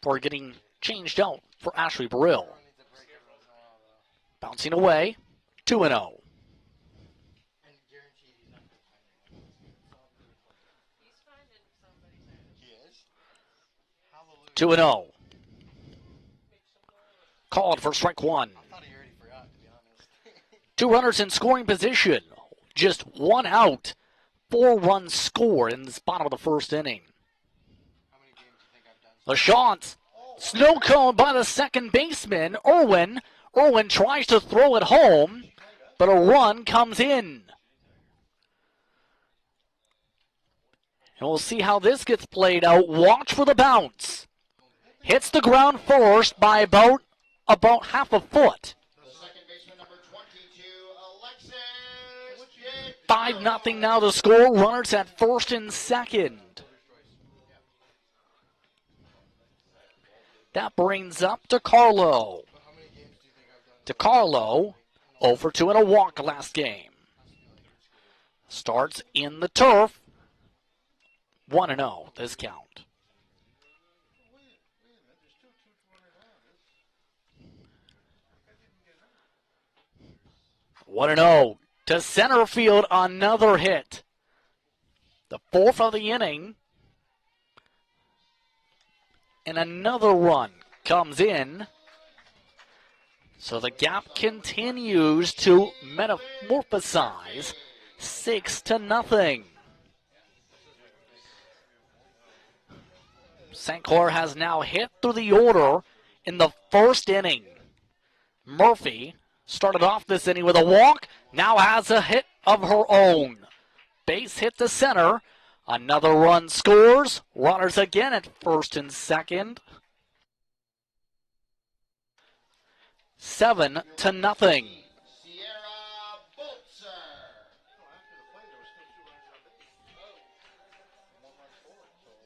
for getting changed out for Ashley Brill. Bouncing away, 2-0. 2-0. Called for strike one. 2 runners in scoring position. Just 1 out. 4-run score in the bottom of the first inning. The shot. Snow cone by the second baseman, Irwin. Irwin tries to throw it home, but a run comes in. And we'll see how this gets played out. Watch for the bounce. Hits the ground first by about half a foot. 5-0 now the score. Runners at first and second. That brings up DeCarlo. DeCarlo, 0 for 2 and a walk last game. Starts in the turf. 1-0 this count. 1-0 to center field, another hit. The 4th of the inning. And another run comes in. So the gap continues to metamorphosize. 6-0. St. Clair has now hit through the order in the first inning. Murphy started off this inning with a walk, now has a hit of her own. Base hit to center. Another run scores. Runners again at first and second. 7-0.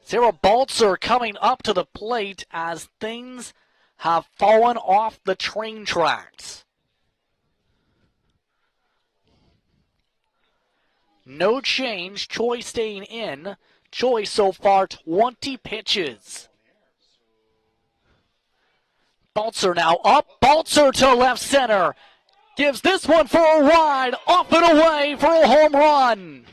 Sarah Baltzer coming up to the plate as things have fallen off the train tracks. No change. Choi staying in. Choi so far 20 pitches. Baltzer now up. Baltzer to left center. Gives this one for a ride. Off and away for a home run.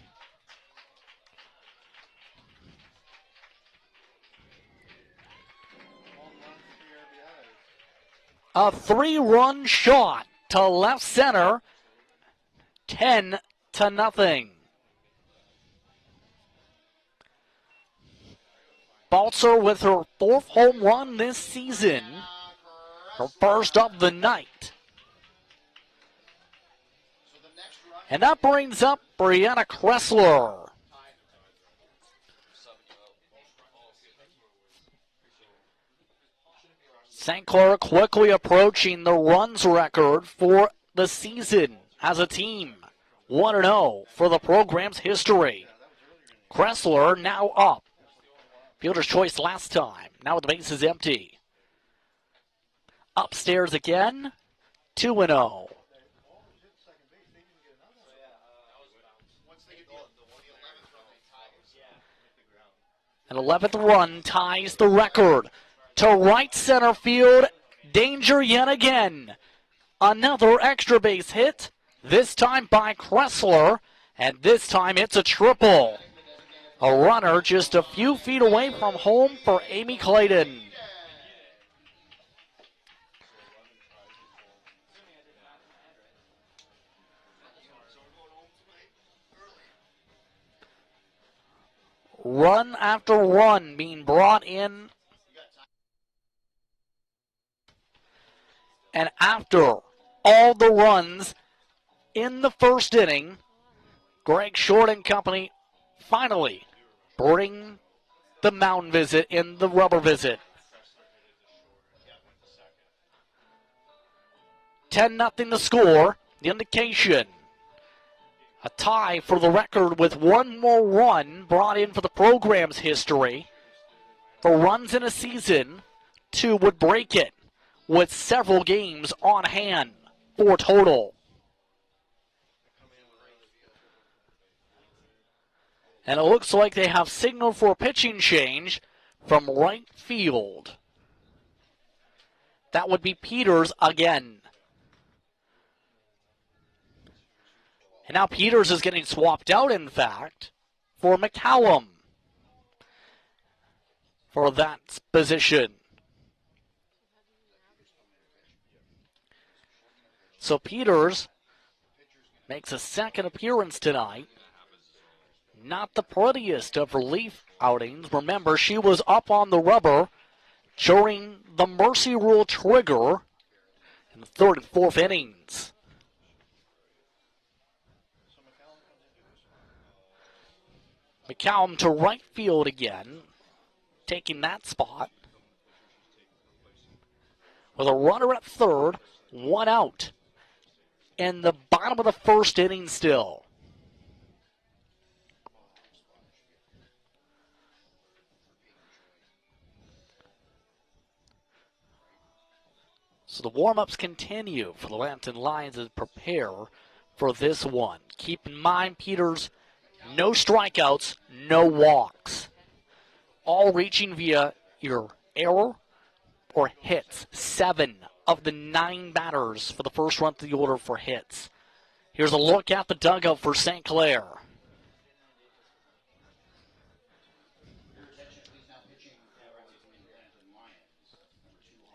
A 3-run shot to left center. 10-0. Baltzer with her 4th home run this season. Her first of the night. And that brings up Brianna Kressler. St. Clair quickly approaching the runs record for the season as a team. 1-0 for the program's history. Kressler now up. Fielder's choice last time. Now the base is empty. Upstairs again. 2-0. An 11th run ties the record. To right center field. Danger yet again. Another extra base hit. This time by Kressler. And this time it's a triple. A runner just a few feet away from home for Amy Clayton. Run after run being brought in. And after all the runs in the first inning, Greg Short and company finally bring the mound visit in the rubber visit. 10-0 the score. The indication. A tie for the record with one more run brought in for the program's history. For runs in a season, 2 would break it with several games on hand for total. And it looks like they have signaled for a pitching change from right field. That would be Peters again. And now Peters is getting swapped out, in fact, for McCallum for that position. So Peters makes a second appearance tonight. Not the prettiest of relief outings. Remember, she was up on the rubber during the mercy rule trigger in the third and fourth innings. McCallum to right field again, taking that spot. With a runner at third, one out. In the bottom of the first inning still. So the warm-ups continue for the Lambton Lions as prepare for this one. Keep in mind, Peters, no strikeouts, no walks. All reaching via either error or hits. 7 of the 9 batters for the first run to the order for hits. Here's a look at the dugout for St. Clair.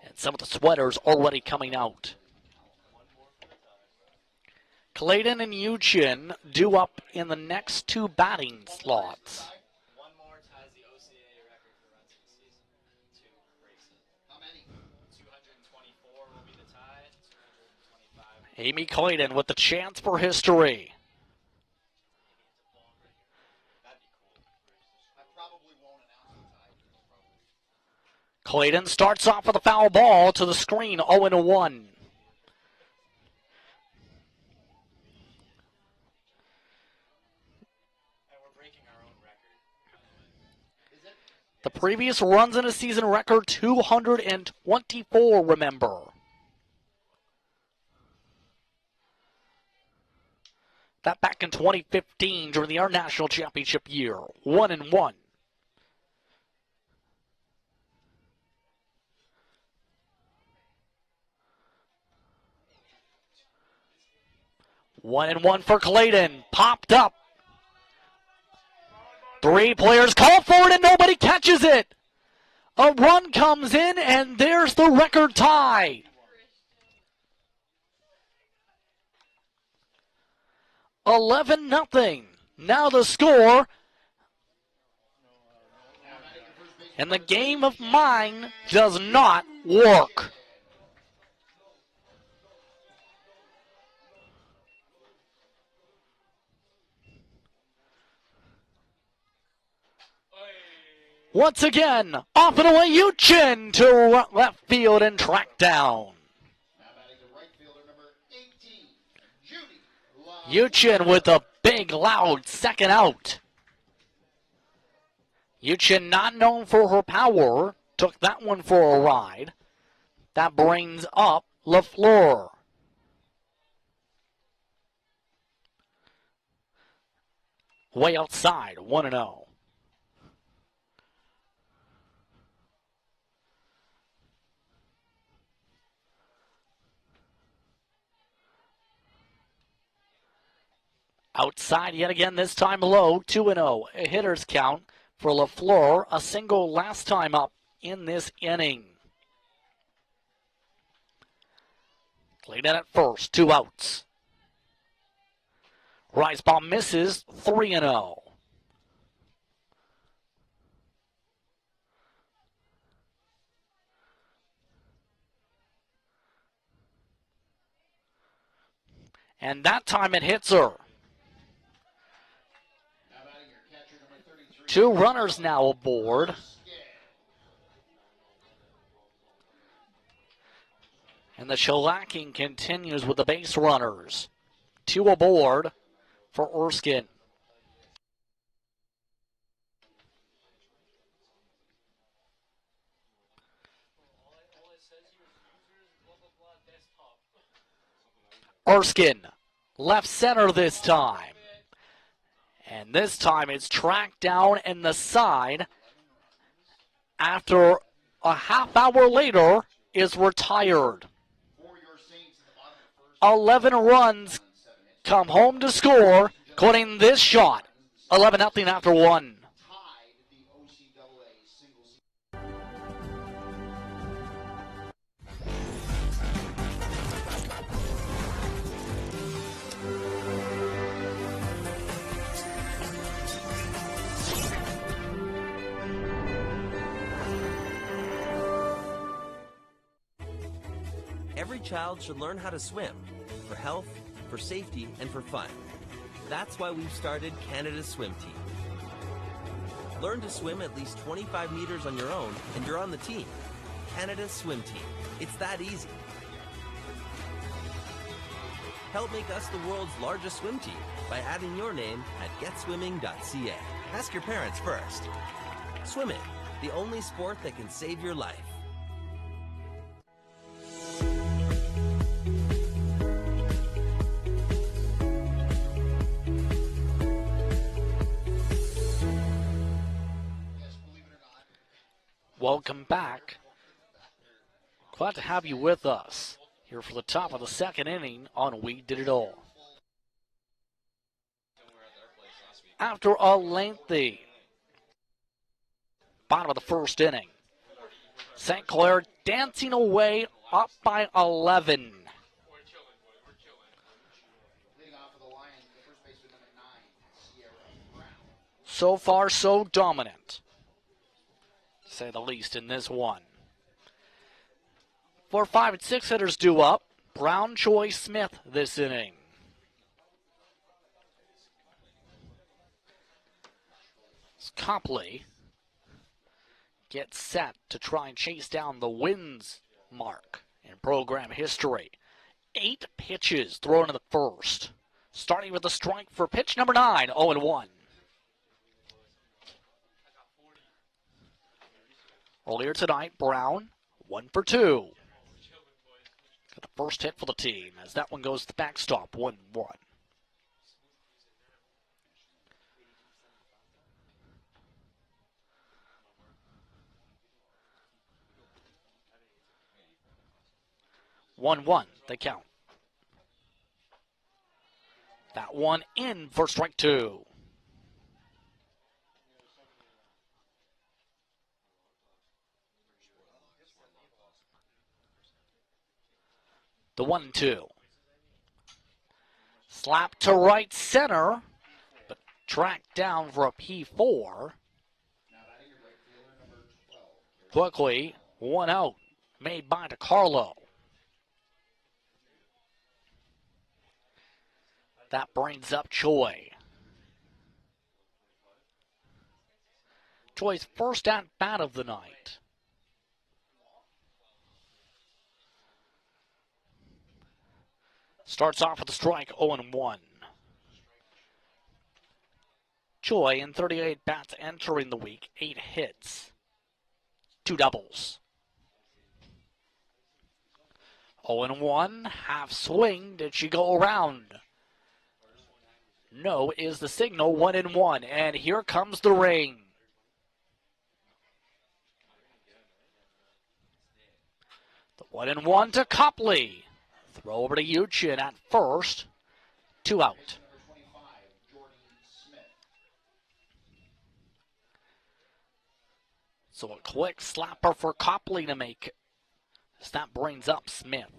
And some of the sweaters already coming out. Clayton and Uchin due up in the next 2 batting slots. One more ties the OCAA record for runs in the season. 2 breaks it. How many? 224 will be the tie. 225. Amy Clayton with the chance for history. That'd be cool. I probably won't announce the tie. Clayton starts off with a foul ball to the screen, 0-1. The previous runs in a season record, 224, remember. That back in 2015 during the International Championship year, 1-1. One and one for Clayton, popped up. 3 players call for it and nobody catches it. A run comes in and there's the record tie. $11-0. Now the score. And the game of mine does not work. Once again, off and away, Uchin to left field and tracked down. Uchin with a big, loud second out. Uchin, not known for her power, took that one for a ride. That brings up LaFleur. Way outside, 1-0. Outside yet again, this time low, 2-0. A hitter's count for LaFleur, a single last time up in this inning. Clayton at first, 2 outs. Rise ball misses, 3-0. And that time it hits her. 2 runners now aboard. And the shellacking continues with the base runners. 2 aboard for Erskine. Erskine, left center this time. And this time it's tracked down in the side. After a half hour later, is retired. 11 runs come home to score, including this shot. 11-0 after one. Every child should learn how to swim, for health, for safety, and for fun. That's why we've started Canada's Swim Team. Learn to swim at least 25 meters on your own, and you're on the team. Canada's Swim Team. It's that easy. Help make us the world's largest swim team by adding your name at getswimming.ca. Ask your parents first. Swimming, the only sport that can save your life. Welcome back. Glad to have you with us here for the top of the second inning on We Did It All. After a lengthy bottom of the first inning, St. Clair dancing away up by 11. So far, so dominant, to say the least, in this one. 4, 5, and 6 hitters due up. Brown, Choi, Smith this inning. Copley gets set to try and chase down the wins mark in program history. 8 pitches thrown in the first. Starting with a strike for pitch number 9, 0-1. Earlier tonight, Brown, 1 for 2. Got the first hit for the team as that one goes to the backstop, 1-1. They count. That one in for strike 2. The 1-2. Slap to right center, but tracked down for a P4. Quickly, 1 out, made by DeCarlo. That brings up Choi. Choi's first at bat of the night. Starts off with a strike, 0-1. Choi in 38 bats entering the week, 8 hits, 2 doubles. 0-1, half swing. Did she go around? No is the signal, 1-1. And here comes the rain. The 1-1 to Copley. Throw over to Uchin at first. 2 out. So a quick slapper for Copley to make. As that brings up Smith.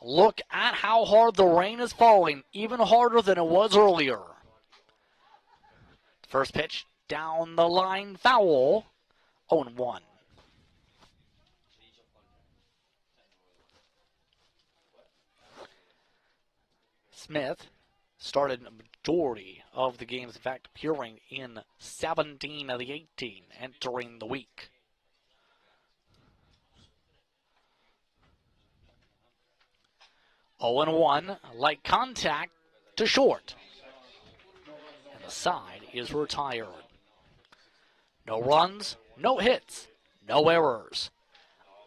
Look at how hard the rain is falling. Even harder than it was earlier. First pitch down the line, foul. 0-1. Smith started a majority of the games, in fact, appearing in 17 of the 18 entering the week. Oh and 1, light contact to short. And the side is retired. No runs, no hits, no errors.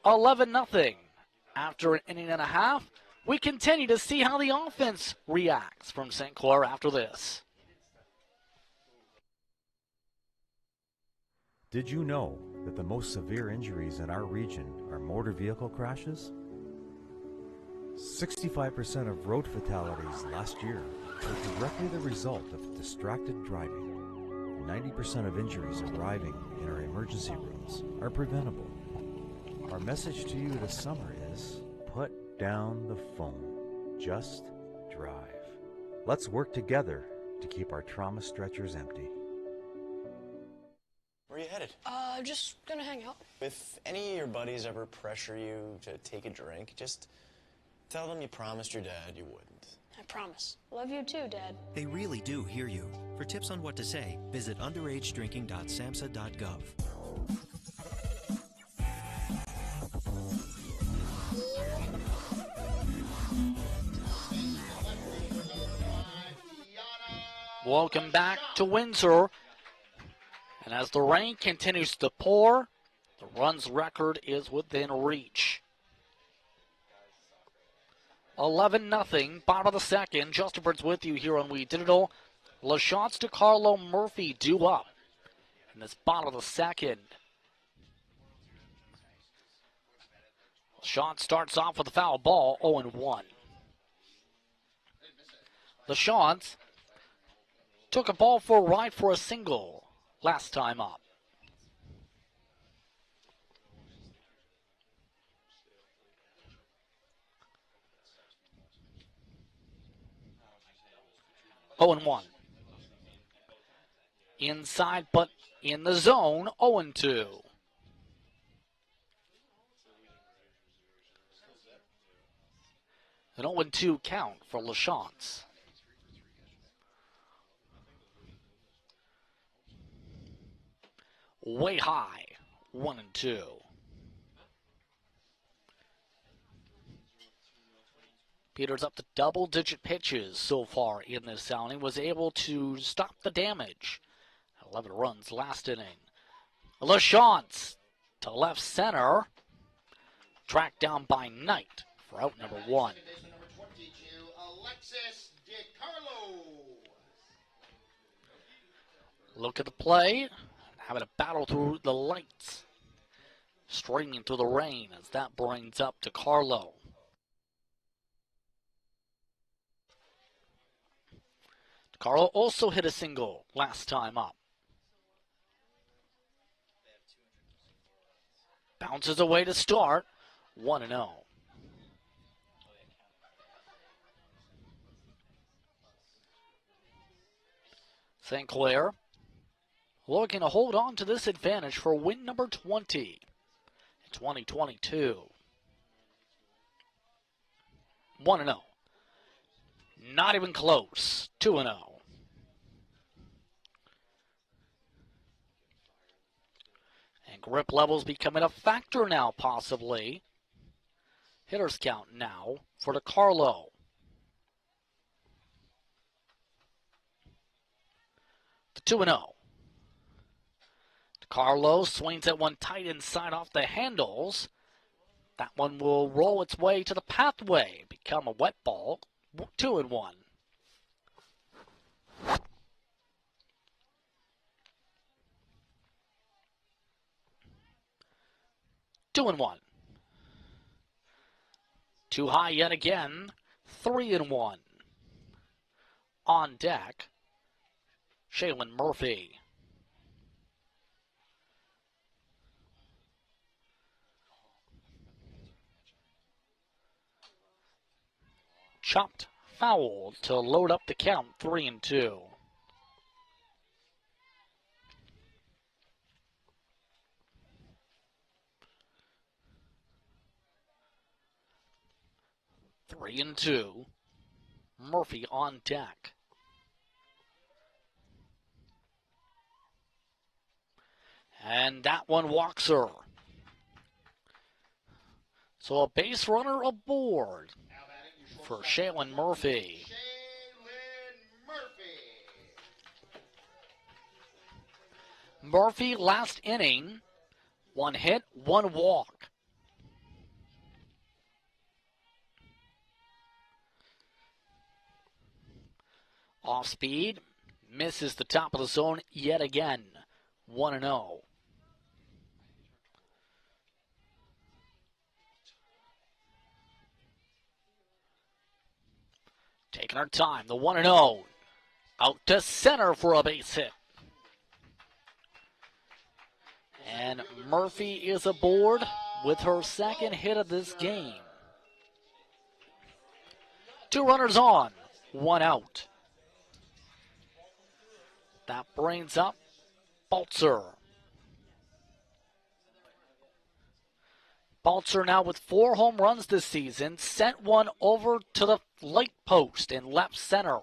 11-0. After an inning and a half, we continue to see how the offense reacts from St. Clair after this. Did you know that the most severe injuries in our region are motor vehicle crashes? 65% of road fatalities last year were directly the result of distracted driving. 90% of injuries arriving in our emergency rooms are preventable. Our message to you this summer is, put down the phone. Just drive. Let's work together to keep our trauma stretchers empty. Where are you headed? Just gonna hang out. If any of your buddies ever pressure you to take a drink, just tell them you promised your dad you wouldn't. I promise. Love you too, Dad. They really do hear you. For tips on what to say, visit underagedrinking.samhsa.gov. Welcome back to Windsor. And as the rain continues to pour, the runs record is within reach. 11-0, bottom of the second. Justin Burns with you here on We Digital. LaChance to Carlo Murphy due up in this bottom of the second. LaChance starts off with a foul ball, 0-1. LaChance took a ball for a ride for a single last time up. Oh and 1. Inside, but in the zone, 0-2. An 0-2 count for LaChance. Way high, 1-2. Peters up to double-digit pitches so far in this outing. Was able to stop the damage. 11 runs last inning. LaChance to left center. Tracked down by Knight for out number 1. Look at the play. Having a battle through the lights. Streaming through the rain as that brings up to Carlo. Carlo also hit a single last time up. Bounces away to start. 1-0. St. Clair looking to hold on to this advantage for win number 20 in 2022. 1-0. Not even close. 2-0. And grip levels becoming a factor now, possibly. Hitters count now for DeCarlo. The 2-0. DeCarlo swings at one tight inside off the handles. That one will roll its way to the pathway, become a wet ball. 2-1. Two and 1. Too high yet again. 3-1. On deck, Shaylin Murphy. Chopped foul to load up the count. 3-2. Three and 2. Murphy on deck. And that one walks her. So a base runner aboard for Shaylin Murphy. Murphy last inning, 1 hit, 1 walk. Off speed, misses the top of the zone yet again. 1-0. Taking her time, the 1-0. Out to center for a base hit. And Murphy is aboard with her second hit of this game. 2 runners on, 1 out. That brings up Baltzer. Baltzer now with 4 home runs this season, sent one over to the light post in left center.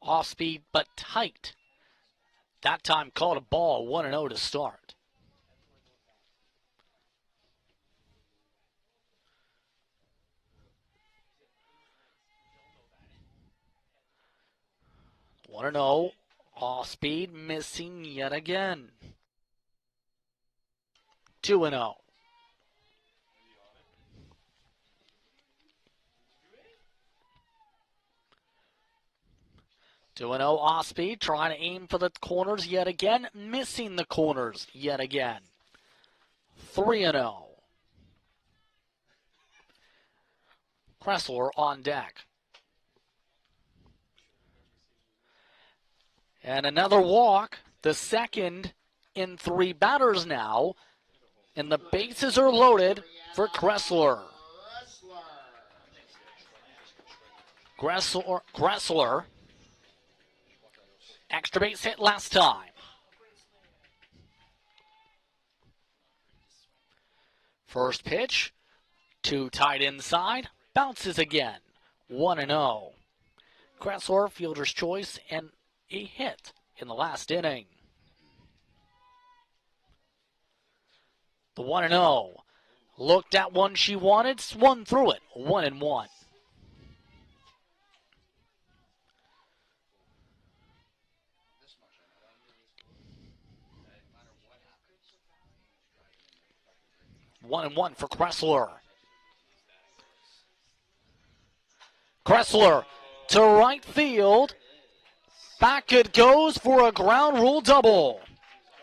Off speed but tight. That time called a ball, 1-0 to start. One and 0, off speed, missing yet again. 2-0. Off speed, trying to aim for the corners yet again, missing the corners yet again. 3-0. Kressler on deck. And another walk, the second in 3 batters now. And the bases are loaded for Kressler. Kressler. Extra base hit last time. First pitch, too tight inside, bounces again. 1-0. Kressler, fielder's choice, and a hit in the last inning. The 1-0. Looked at one she wanted, swung through it. 1-1. One and one for Kressler. Kressler to right field. Back it goes for a ground rule double.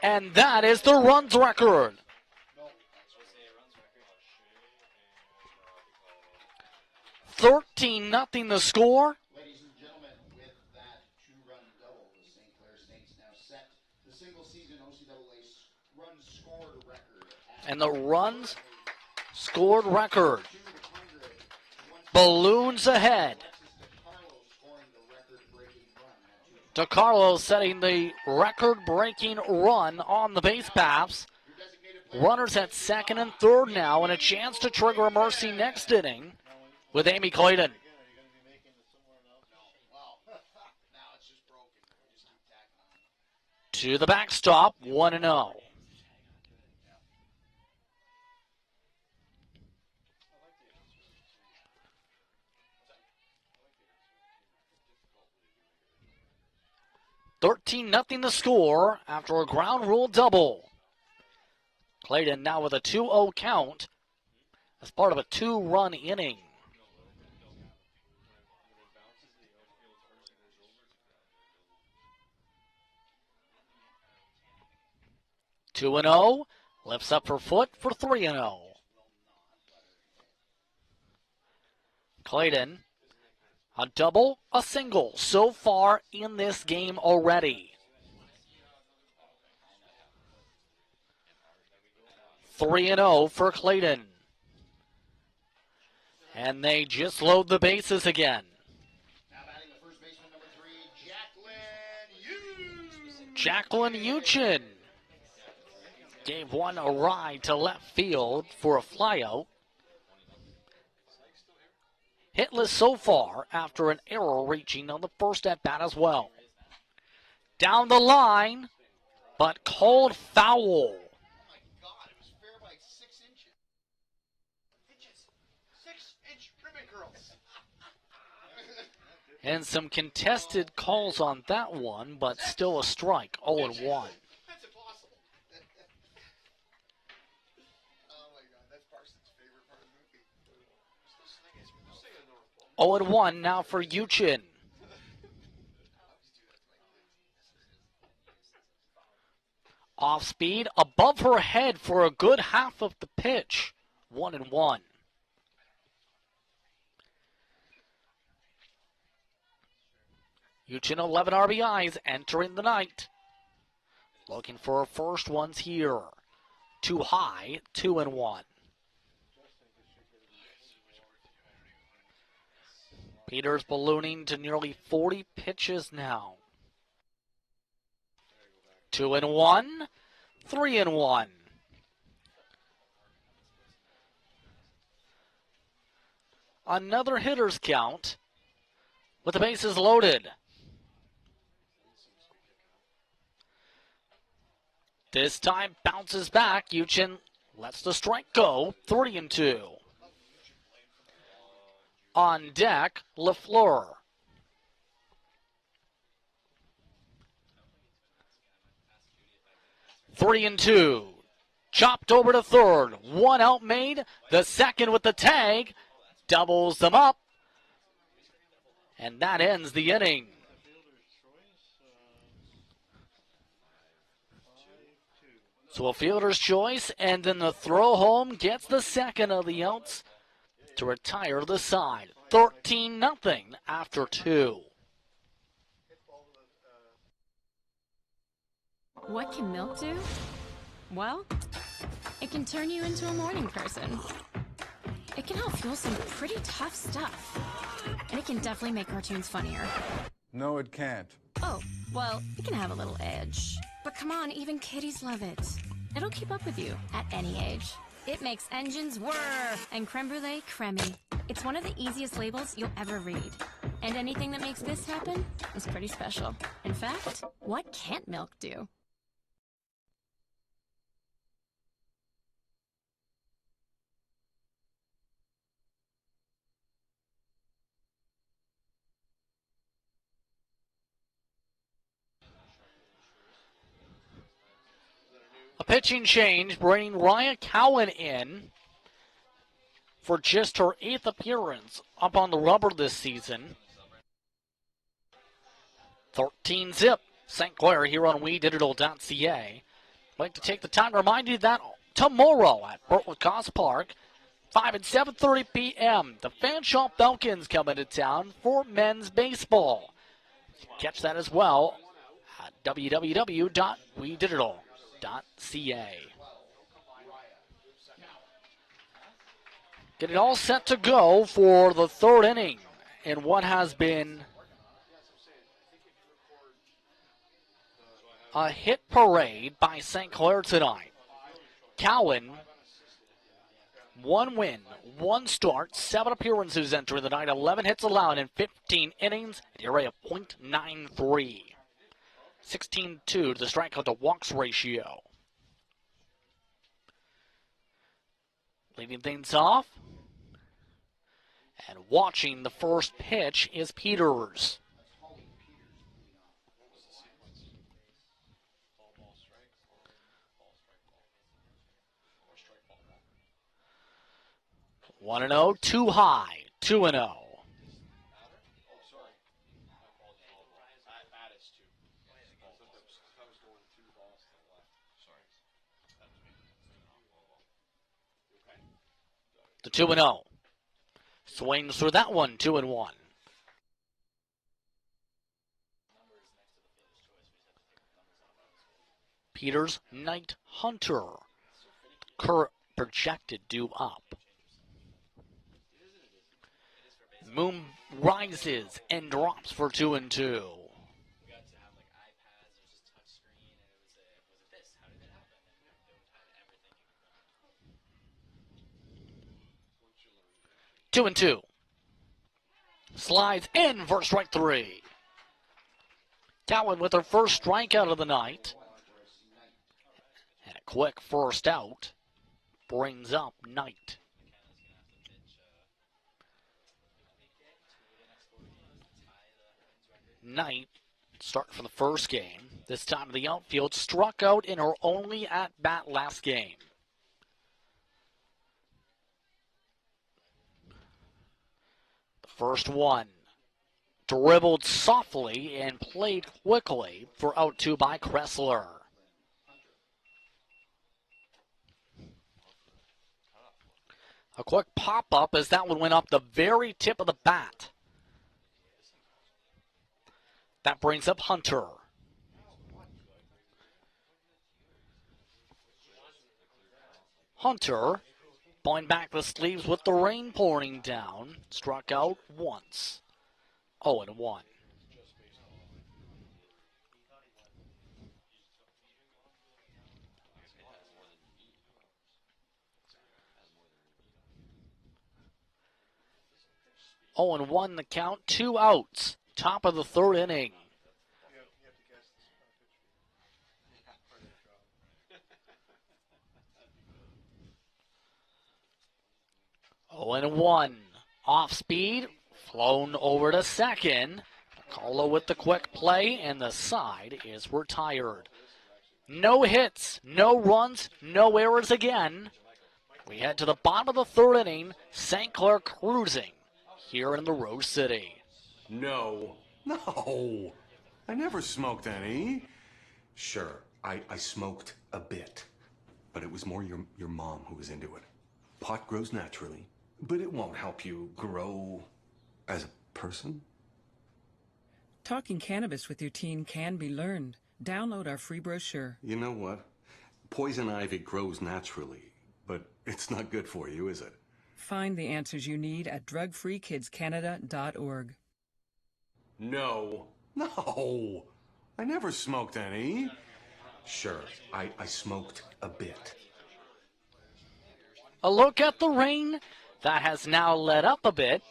And that is the runs record. 13-0 the score. Ladies and gentlemen, with that 2-run double, the St Clair Saints now set the single-season OCAA run scored record. And the runs scored record balloons ahead. DeCarlo setting the record-breaking run on the base paths. Runners at second and third now, and a chance to trigger a mercy next inning with Amy Clayton. To the backstop, 1-0. $13-0 the score after a ground rule double. Clayton now with a 2-0 count as part of a 2-run inning. Two and 0, lifts up her foot for 3-0. Clayton, a double, a single so far in this game already. 3-0 for Clayton. And they just load the bases again. Now batting the first baseman, number 3, Jacqueline Uchin gave one a ride to left field for a flyout. Hitless so far after an error reaching on the first at bat as well. Down the line, but called foul. And some contested calls on that one, but still a strike, 0-1. 0-1 now for Uchin. Off speed, above her head for a good half of the pitch. 1-1. Uchin 11 RBIs entering the night. Looking for first ones here. Too high, 2-1. Peters ballooning to nearly 40 pitches now. 2-1, 3-1. Another hitter's count with the bases loaded. This time bounces back. Uchin lets the strike go. 3-2. On deck, LaFleur. Three and two. Chopped over to third. One out made. The second with the tag. Doubles them up. And that ends the inning. So a fielder's choice, and then the throw home gets the second of the outs to retire the side. 13-0 after 2. What can milk do? Well, it can turn you into a morning person. It can help fuel some pretty tough stuff. And it can definitely make cartoons funnier. No, it can't. Oh, well, it can have a little edge. But come on, even kiddies love it. It'll keep up with you at any age. It makes engines whir and creme brulee creamy. It's one of the easiest labels you'll ever read. And anything that makes this happen is pretty special. In fact, what can't milk do? A pitching change, bringing Raya Cowan in for just her 8th appearance up on the rubber this season. 13-0. St. Clair here on WeDigital.ca. I'd like to take the time to remind you that tomorrow at Bertwood Cos Park, 5 and 7:30 p.m., the Fanshawe Falcons come into town for men's baseball. Catch that as well at www.WeDigital.ca. Getting all set to go for the third inning in what has been a hit parade by St. Clair tonight. Cowan, 1 win, 1 start, 7 appearances entering the night, 11 hits allowed in 15 innings, an ERA of .93. 16-2 to the strikeout to walks ratio. Leading things off and watching the first pitch is Peters. One and 0, too high. 2-0. The 2-0. Swings through that one, 2-1. Peters, Knight, Hunter. Current projected due up. Moon rises and drops for 2-2. Two and two. Slides in for strike 3. Cowan with her first strikeout of the night. And a quick first out brings up Knight. Knight, starting for the first game. This time in the outfield, struck out in her only at-bat last game. The first one, dribbled softly and played quickly for out 2 by Kressler. A quick pop-up as that one went up the very tip of the bat. That brings up Hunter. Hunter, pulling back the sleeves with the rain pouring down, struck out once. 0-1. Oh, and 1 the count, 2 outs. Top of the third inning. Oh, and 1. Off speed, flown over to second. Carlo with the quick play, and the side is retired. No hits, no runs, no errors again. We head to the bottom of the third inning. St. Clair cruising here in the Rose City. No. I never smoked any. Sure, I smoked a bit. But it was more your mom who was into it. Pot grows naturally, but it won't help you grow as a person. Talking cannabis with your teen can be learned. Download our free brochure. You know what? Poison ivy grows naturally, but it's not good for you, is it? Find the answers you need at drugfreekidscanada.org. No. I never smoked any. Sure, I smoked a bit. A look at the rain that has now let up a bit.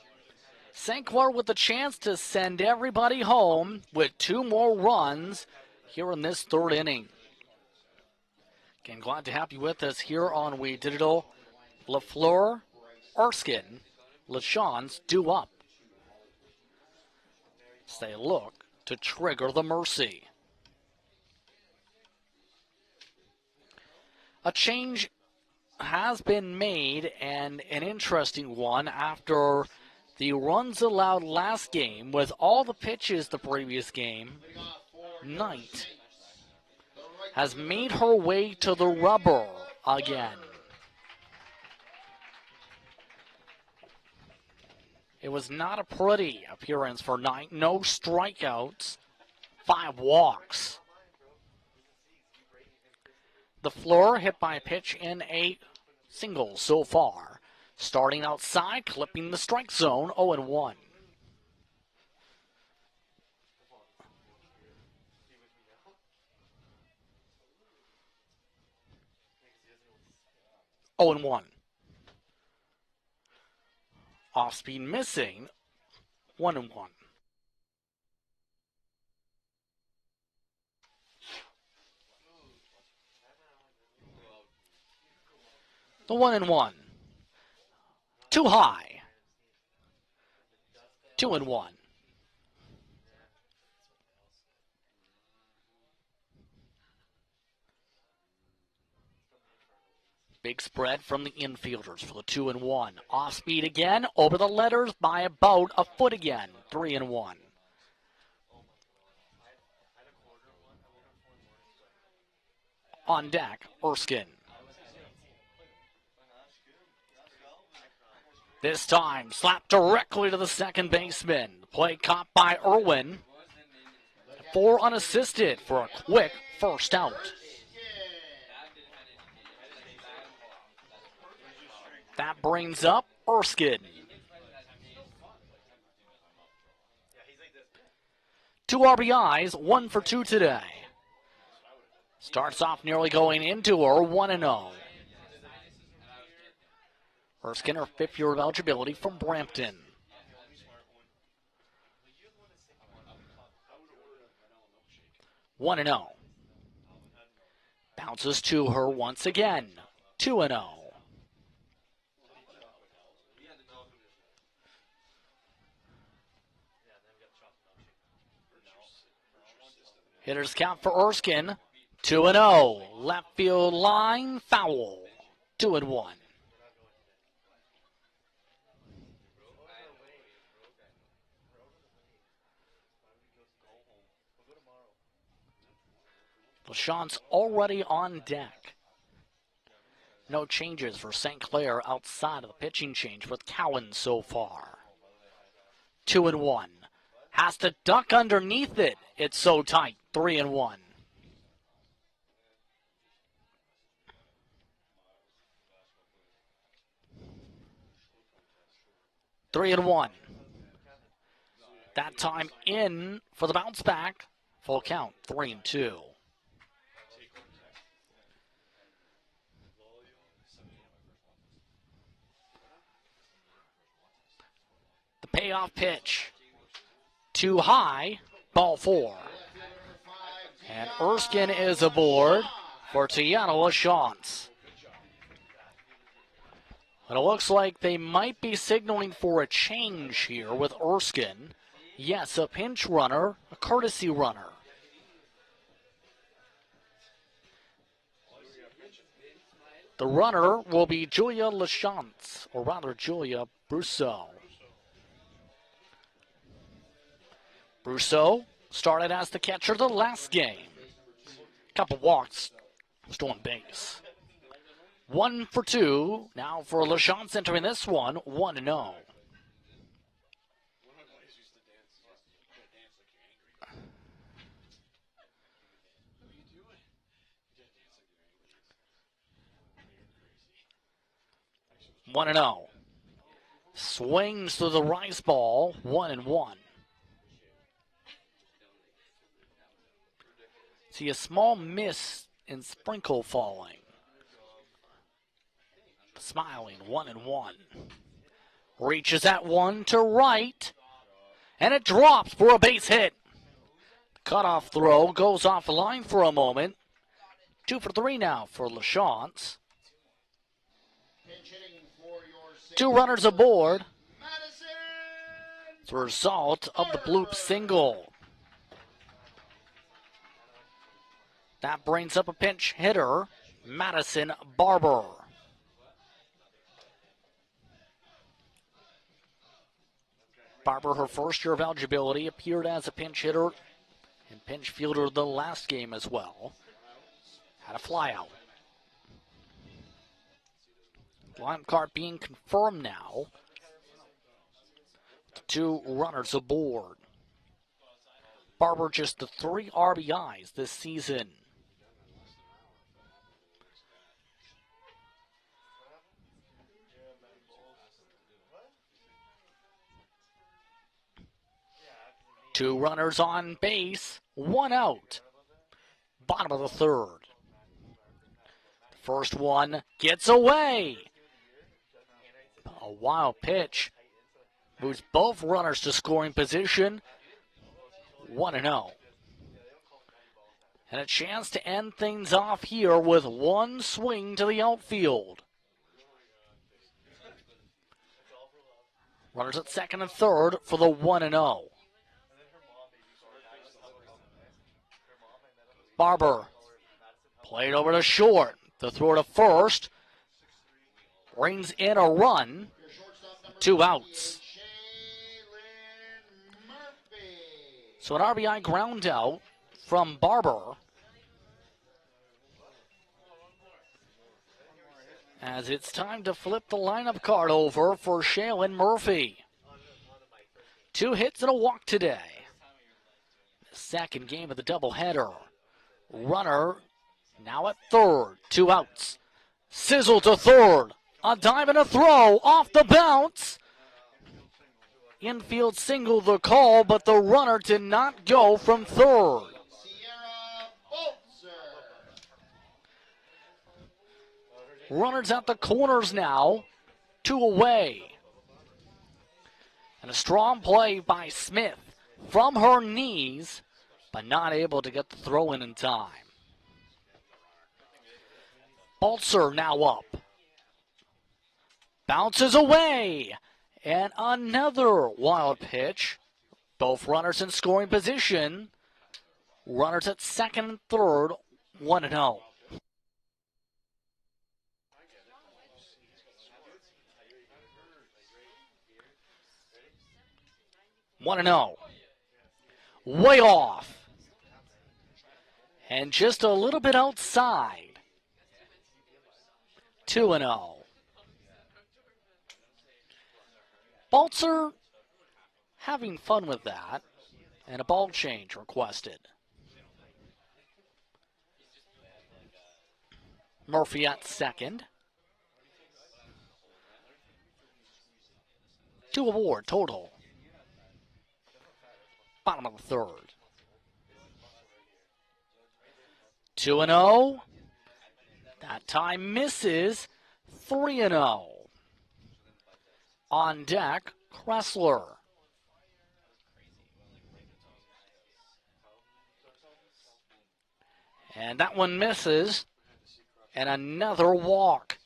St. Clair with the chance to send everybody home with 2 more runs here in this third inning. Again, glad to have you with us here on We Digital. LaFleur, Erskine, LaShawns due up. As they look to trigger the mercy. A change has been made, and an interesting one after the runs allowed last game with all the pitches the previous game. Knight has made her way to the rubber again. It was not a pretty appearance for Knight. No strikeouts, 5 walks. The floor hit by a pitch in a single so far. Starting outside, clipping the strike zone, 0-1. Oh, and 1. Off speed missing, 1-1. The 1-1. Too high. 2-1. Big spread from the infielders for the 2-1. Off speed again, over the letters by about a foot again. 3-1. On deck, Erskine. This time, slapped directly to the second baseman. Play caught by Irwin. 4 unassisted for a quick first out. That brings up Erskine. 2 RBIs, 1 for 2 today. Starts off nearly going into her, 1-0. Erskine, her 5th year of eligibility from Brampton. One and 0. Bounces to her once again. 2-0. Hitters count for Erskine. 2-0. Left field line foul. 2-1. LaShawns already on deck. No changes for St. Clair outside of the pitching change with Cowan so far. 2-1. Has to duck underneath it. It's so tight. 3-1. 3-1. That time in for the bounce back. Full count. 3-2. The payoff pitch. Too high. Ball 4. And Erskine is aboard for Tiana LaChance. And it looks like they might be signaling for a change here with Erskine. Yes, a pinch runner, a courtesy runner. The runner will be Julia LaChance, or rather Julia Brousseau. Brousseau started as the catcher the last game. Couple walks, stolen base. 1 for 2. Now for LaChance entering this one, 1-0. One and 0. Swings through the rice ball, 1-1. See a small miss and sprinkle falling. Smiling, 1-1. Reaches at one to right, and it drops for a base hit. Cutoff throw goes off the line for a moment. 2 for 3 now for LaChance. 2 runners aboard. It's a result of the bloop single. That brings up a pinch hitter, Madison Barber. Barber, her first year of eligibility, appeared as a pinch hitter and pinch fielder the last game as well. Had a flyout. Line cart being confirmed now. 2 runners aboard. Barber just the 3 RBIs this season. Two runners on base, 1 out. Bottom of the 3rd. The first one gets away. A wild pitch. Moves both runners to scoring position. 1-0. And a chance to end things off here with 1 swing to the outfield. Runners at second and third for the 1-0. Barber played over to short. The throw to first brings in a run. 2 outs. So an RBI ground out from Barber. As it's time to flip the lineup card over for Shaylin Murphy. 2 hits and a walk today. The second game of the doubleheader. Runner now at third. 2 outs. Sizzle to third. A dive and a throw off the bounce. Infield single the call, but the runner did not go from third. Runners at the corners now. 2 away. And a strong play by Smith from her knees, but not able to get the throw in time. Baltzer now up. Bounces away. And another wild pitch. Both runners in scoring position. Runners at second and third. 1-0. Way off. And just a little bit outside. 2-0. Baltzer having fun with that, and a ball change requested. Murphy at second. 2 award total. Bottom of the third. 2-0. That time misses. 3-0. On deck, Kressler. And that one misses. And another walk.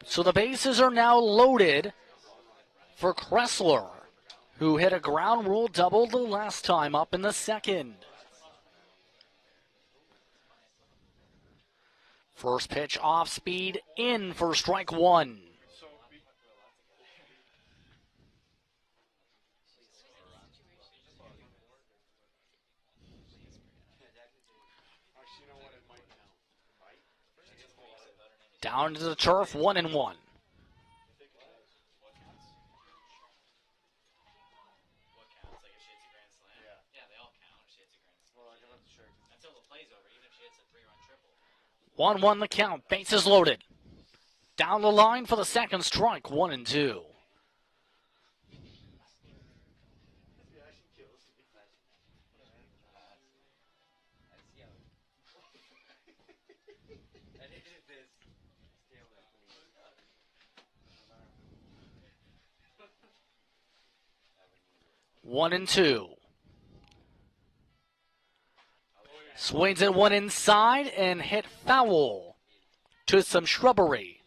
So the bases are now loaded for Kressler, who hit a ground rule double the last time up in the second. First pitch off speed in for strike one. Down to the turf, 1-1. One the count, bases loaded. Down the line for the second strike, 1-2. One and two. Swings at one inside and hit foul to some shrubbery.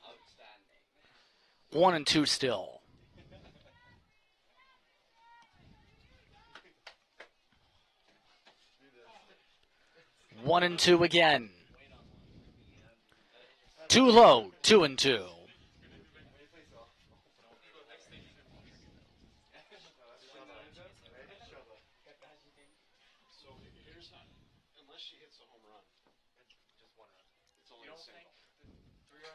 1-2 still. One and two again. Too low, 2-2.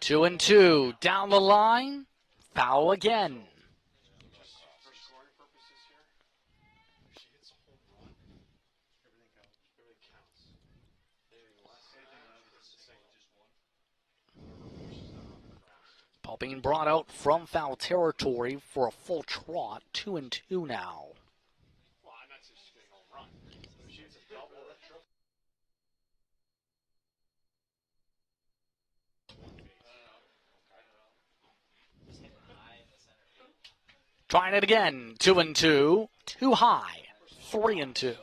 Two and two, down the line, foul again. Ball being brought out from foul territory for a full trot, 2-2 now. Trying it again, 2-2, too high, 3-2.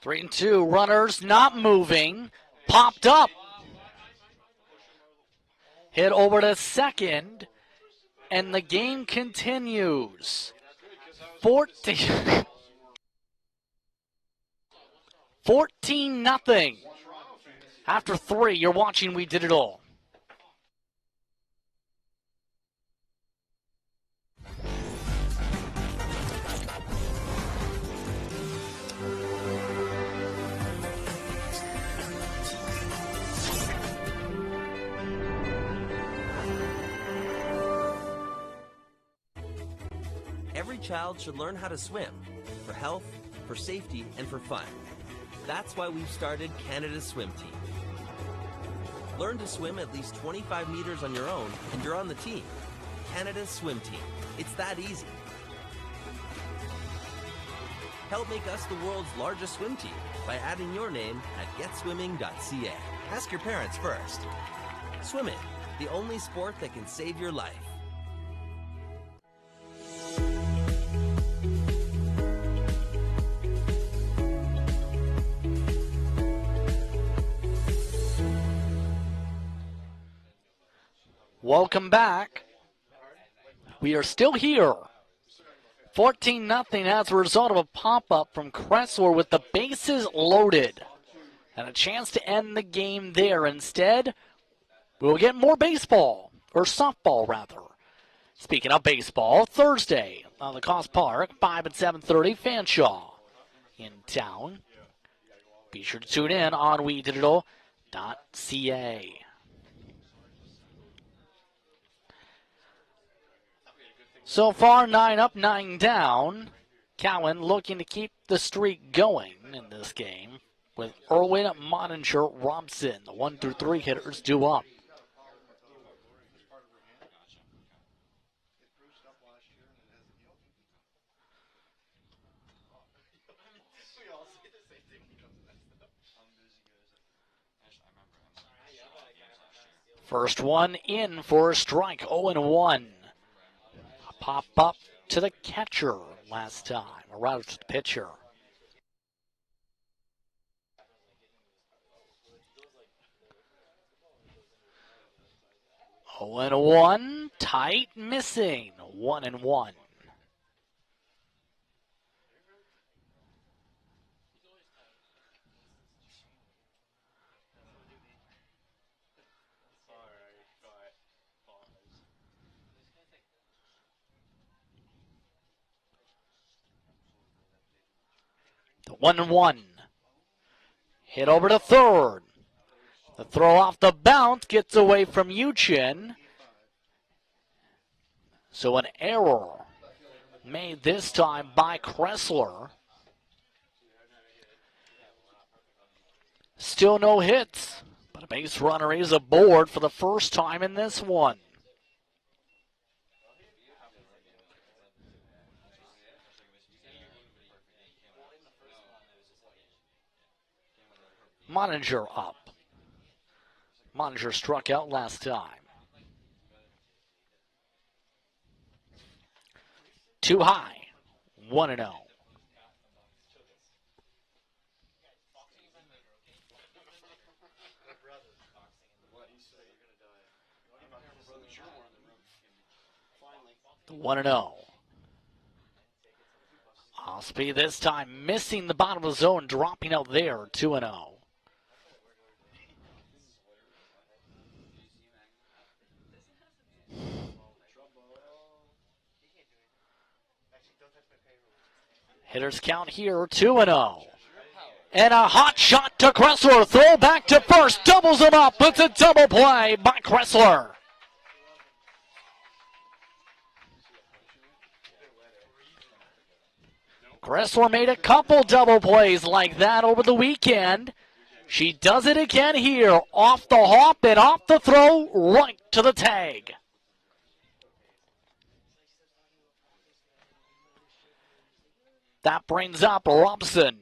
Three and two, runners not moving, popped up. Hit over to second, and the game continues. 14-0. After three, you're watching We Did It All. Every child should learn how to swim, for health, for safety, and for fun. That's why we've started Canada's Swim Team. Learn to swim at least 25 meters on your own, and you're on the team. Canada's Swim Team. It's that easy. Help make us the world's largest swim team by adding your name at getswimming.ca. Ask your parents first. Swimming, the only sport that can save your life. Welcome back. We are still here. 14-0 as a result of a pop-up from Kressler with the bases loaded. And a chance to end the game there. Instead, We'll get more baseball, or softball rather. Speaking of baseball, Thursday on the Cost Park, 5 and 7:30, Fanshawe in town. Be sure to tune in on WeDigital.ca. So far, 9 up, 9 down. Cowan looking to keep the streak going in this game with Irwin, Moninger, Robson. The 1 through 3 hitters due up. First one in for a strike, 0-1. A pop up to the catcher last time, a route to the pitcher. Oh and 1, tight, missing, 1-1. The 1-1. Hit over to third. The throw off the bounce gets away from Uchin. So an error made this time by Kressler. Still no hits, but a base runner is aboard for the first time in this one. Moninger up. Moninger struck out last time. Too high. 1-0. The 1-0. Osby this time missing the bottom of the zone, dropping out there. 2-0. Hitters count here, 2-0. And a hot shot to Kressler. Throw back to first. Doubles him up. It's a double play by Kressler. Kressler made a couple double plays like that over the weekend. She does it again here. Off the hop and off the throw, right to the tag. That brings up Robson.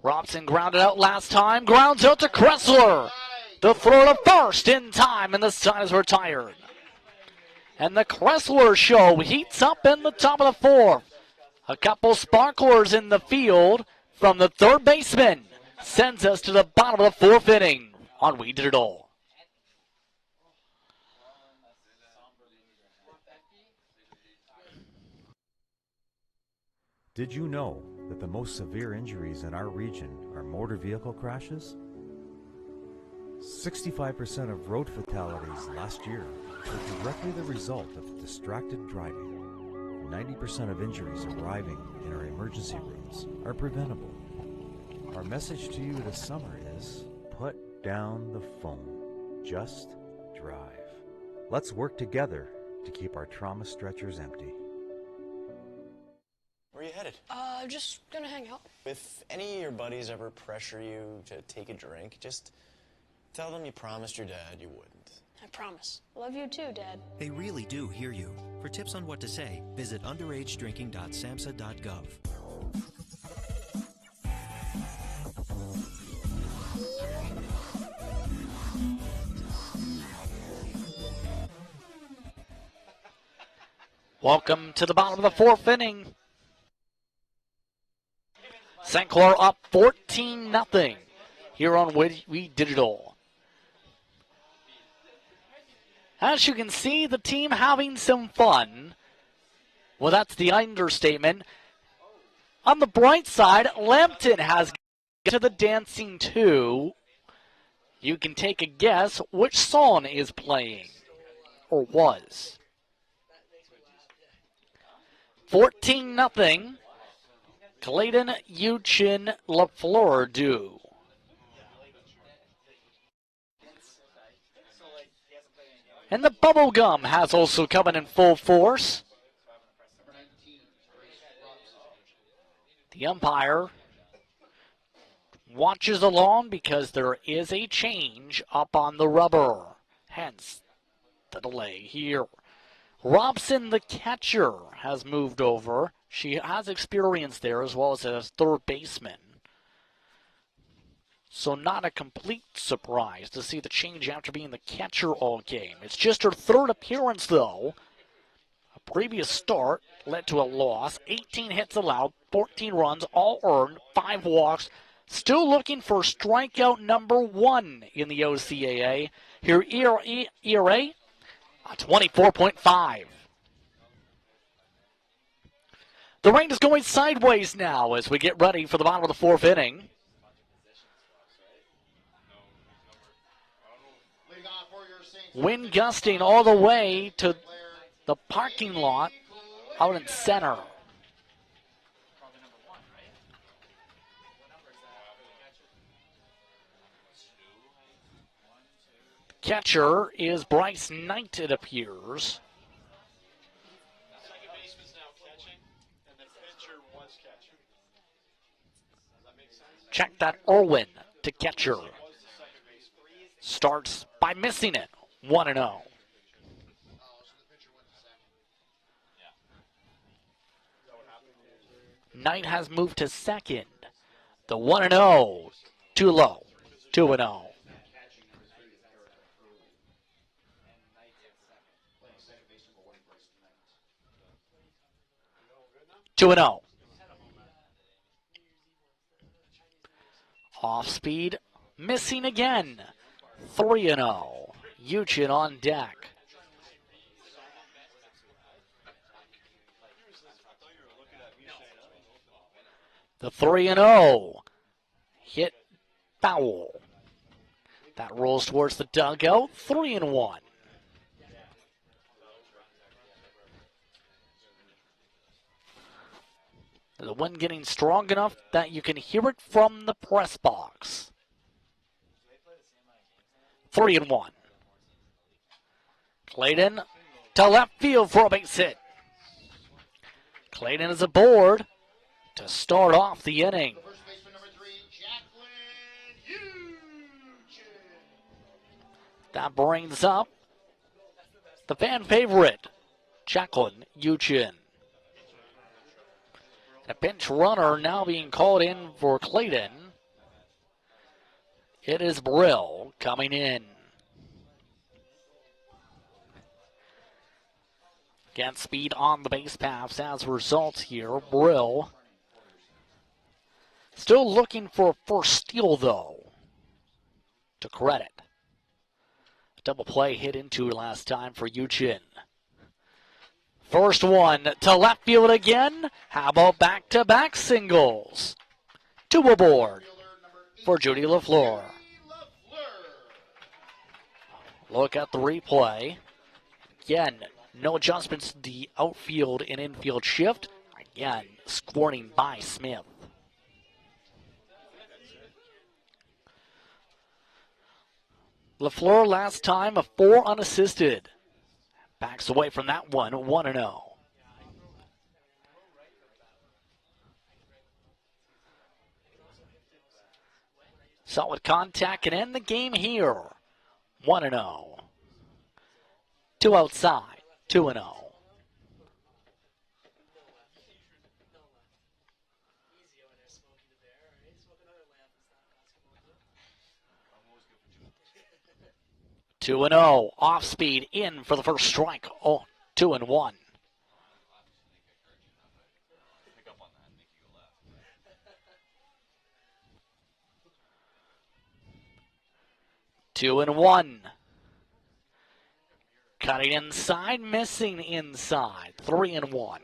Robson grounded out last time. Grounds out to Kressler. The throw to first in time, and the side is retired. And the Kressler show heats up in the top of the fourth. A couple sparklers in the field from the third baseman. Sends us to the bottom of the fourth inning on We Did It All. Did you know that the most severe injuries in our region are motor vehicle crashes? 65% of road fatalities last year were directly the result of distracted driving. 90% of injuries arriving in our emergency rooms are preventable. Our message to you this summer is, put down the phone. Just drive. Let's work together to keep our trauma stretchers empty. Where are you headed? Just gonna hang out. If any of your buddies ever pressure you to take a drink, just tell them you promised your dad you wouldn't. I promise. Love you too, Dad. They really do hear you. For tips on what to say, visit underagedrinking.samhsa.gov. Welcome to the bottom of the fourth inning. St. Clair up 14-0 here on We Digital. As you can see, the team having some fun. Well, that's the understatement. On the bright side, Lambton has to the dancing two, you can take a guess which song is playing, or was. 14-0. Clayton, Uchin, LaFleur do. And the bubble gum has also come in full force. The umpire watches along because there is a change up on the rubber. Hence the delay here. Robson, the catcher, has moved over. She has experience there as well as a third baseman. So not a complete surprise to see the change after being the catcher all game. It's just her third appearance, though. A previous start led to a loss. 18 hits allowed, 14 runs, all earned, 5 walks. Still looking for strikeout number 1 in the OCAA. Her ERA, 24.5. The rain is going sideways now as we get ready for the bottom of the 4th inning. Wind gusting all the way to the parking lot out in center. Catcher is Bryce Knight, it appears. Second baseman's now catching, and the pitcher was catching. Does that make sense? Check that Irwin to catcher. Starts by missing it. 1-0. Knight has moved to second. The 1-0. Too low. 2-0. 2-0. Off speed. Missing again. 3-0. Uchin on deck. The 3-0. Hit foul. That rolls towards the dugout. 3-1. The wind getting strong enough that you can hear it from the press box. 3-1. Clayton to left field for a base hit. Clayton is aboard to start off the inning. That brings up the fan favorite, Jacqueline Uchin. A pinch runner now being called in for Clayton. It is Brill coming in. Again, speed on the base paths as a result here. Brill still looking for a first steal, though, to credit. A double play hit into last time for Uchin. First one to left field again. How about back-to-back singles? 2 aboard for Judy LaFleur. Look at the replay. Again, no adjustments to the outfield and infield shift. Again, scoring by Smith. LaFleur last time a 4 unassisted. Backs away from that one, 1-0. Solid contact can end the game here. 1-0. 2 outside, 2-0. Two and 0, off speed in for the first strike. 2-1. 2-1. Cutting inside, missing inside. 3-1.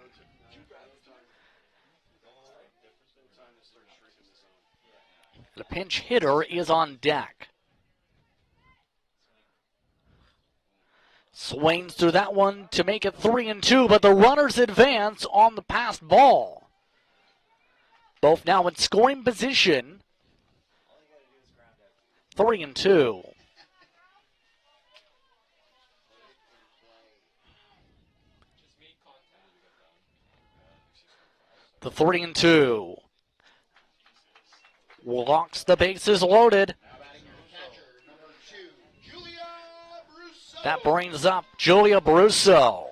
The pinch hitter is on deck. Swings through that one to make it 3-2, but the runners advance on the passed ball. Both now in scoring position. 3-2. The 3-2. Walks the bases loaded. That brings up Julia Brusso.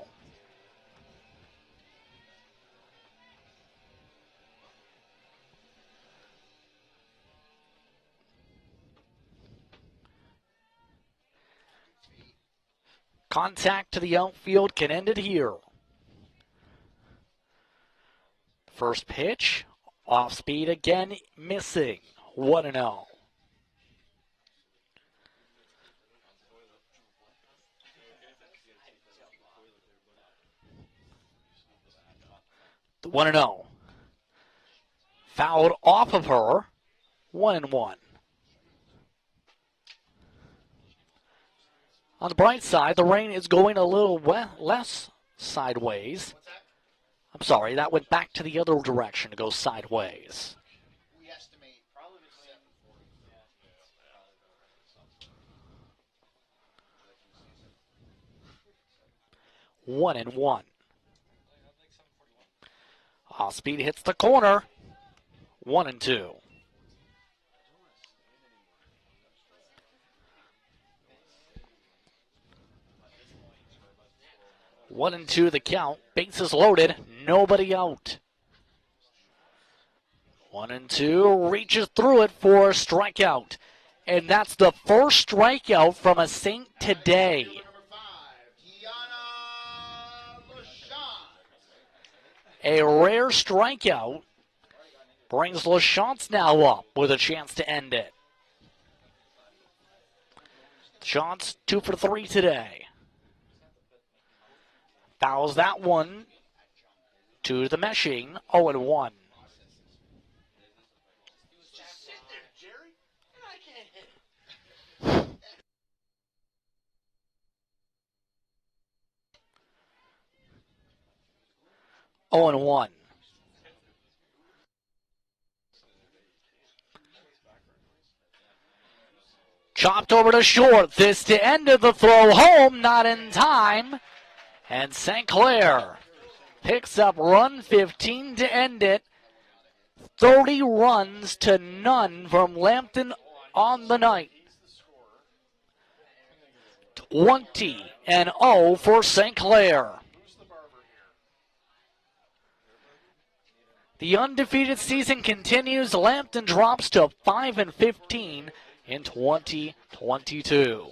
Contact to the outfield can end it here. First pitch, off speed again, missing. 1-0. The 1-0. Fouled off of her. 1-1. On the bright side, the rain is going a little less sideways. I'm sorry, that went back to the other direction to go sideways. We estimate probably 1-1. Off speed hits the corner. 1-2. 1-2 the count. Bases loaded. Nobody out. 1-2. Reaches through it for a strikeout. And that's the first strikeout from a Saint today. A rare strikeout brings LaChance now up with a chance to end it. Chance 2 for 3 today. Fouls that one to the meshing. 0-1. Oh, and 1. Chopped over to short. This to end of the throw home. Not in time. And St. Clair picks up run 15 to end it. 30 runs to none from Lambton on the night. 20-0 for St. Clair. The undefeated season continues. Lambton drops to 5-15 in 2022.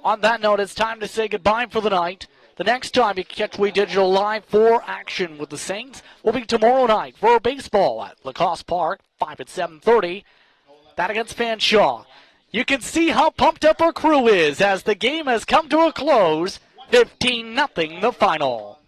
On that note, it's time to say goodbye for the night. The next time you catch We Digital live for action with the Saints will be tomorrow night for baseball at Lacoste Park, 5 at 7:30. That against Fanshawe. You can see how pumped up our crew is as the game has come to a close. 15-0 the final.